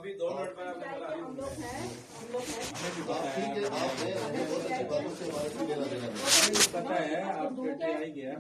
अभी 2 मिनट में आपको बता रही हूँ। पता है आप PTI गया।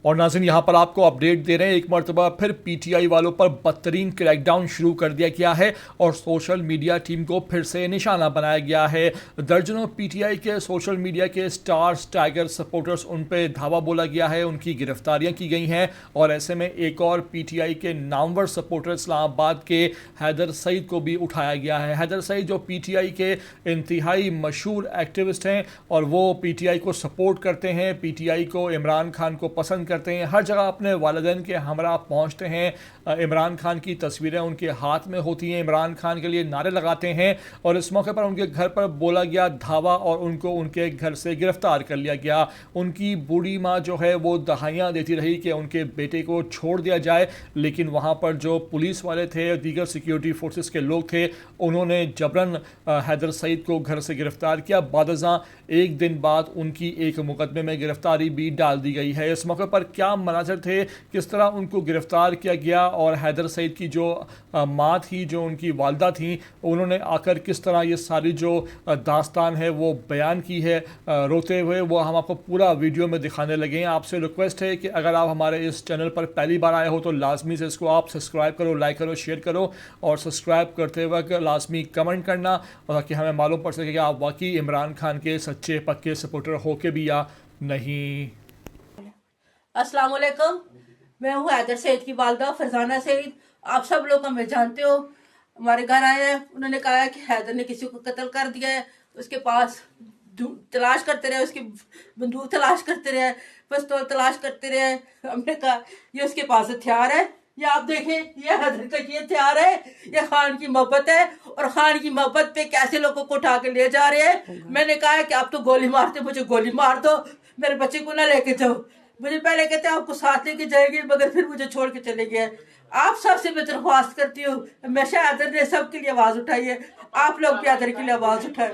और नाज़रीन यहाँ पर आपको अपडेट दे रहे हैं, एक मरतबा फिर पीटीआई वालों पर बदतरीन क्रैकडाउन शुरू कर दिया गया है और सोशल मीडिया टीम को फिर से निशाना बनाया गया है। दर्जनों पीटीआई के सोशल मीडिया के स्टार्स, टाइगर सपोर्टर्स, उन पे धावा बोला गया है, उनकी गिरफ्तारियां की गई हैं। और ऐसे में एक और पीटीआई के नामवर सपोर्टर इस्लामाबाद के हैदर सईद को भी उठाया गया है। हैदर सईद जो पीटीआई के इंतहाई मशहूर एक्टिविस्ट हैं और वो पीटीआई को सपोर्ट करते हैं, पीटीआई को, इमरान खान को पसंद करते हैं, हर जगह अपने वालिदैन के हमरा पहुंचते हैं, इमरान खान की तस्वीरें उनके हाथ में होती हैं, इमरान खान के लिए नारे लगाते हैं। और इस मौके पर उनके घर पर बोला गया धावा और उनको उनके घर से गिरफ्तार कर लिया गया। उनकी बूढ़ी माँ जो है वो दहाइयाँ देती रही कि उनके बेटे को छोड़ दिया जाए, लेकिन वहाँ पर जो पुलिस वाले थे, दीगर सिक्योरिटी फोर्सेस के लोग थे, उन्होंने जबरन हैदर सईद को घर से गिरफ्तार किया। बादशाह एक दिन बाद उनकी एक मुकदमे में गिरफ्तारी भी डाल दी गई है। इस मौके पर क्या मनाजर थे, किस तरह उनको गिरफ्तार किया गया और हैदर सईद की जो माँ थी, जो उनकी वालदा थी, उन्होंने आकर किस तरह ये सारी जो दास्तान है वो बयान की है रोते हुए, वो हम आपको पूरा वीडियो में दिखाने लगे हैं। आपसे रिक्वेस्ट है कि अगर आप हमारे इस चैनल पर पहली बार आए हो तो लाजमी से इसको आप सब्सक्राइब करो, लाइक करो, शेयर करो और सब्सक्राइब करते वक्त लाजमी कमेंट करना, ताकि हमें मालूम पड़ सके कि आप वाकई इमरान खान के सच्चे पक्के सपोर्टर हो के भी या नहीं। अस्सलाम वालेकुम, मैं हूँ हैदर सईद की वालदा फरजाना सईद। आप सब लोग हमें जानते हो। हमारे घर आए हैं, उन्होंने कहा है कि हैदर ने किसी को कत्ल कर दिया है। उसके पास तलाश करते रहे, उसकी बंदूक तलाश करते रहे, पिस्तौल तलाश करते रहे। हमने कहा ये उसके पास हथियार है, ये आप देखें, ये हैदर का ये हथियार है, ये खान की मोहब्बत है और खान की मोहब्बत पे कैसे लोगों को उठा के ले जा रहे हैं। मैंने कहा है कि आप तो गोली मारते, मुझे गोली मार दो, मेरे बच्चे को ना लेके जाओ। मुझे पहले कहते आपको साथ लेके जाएंगे, मगर फिर मुझे छोड़ के चले गए। आप सबसे मैं दरख्वास्त करती हूँ, हमेशा हैदर ने सबके लिए आवाज़ उठाई है, आप लोग भी हैदर के लिए आवाज़ उठाएं।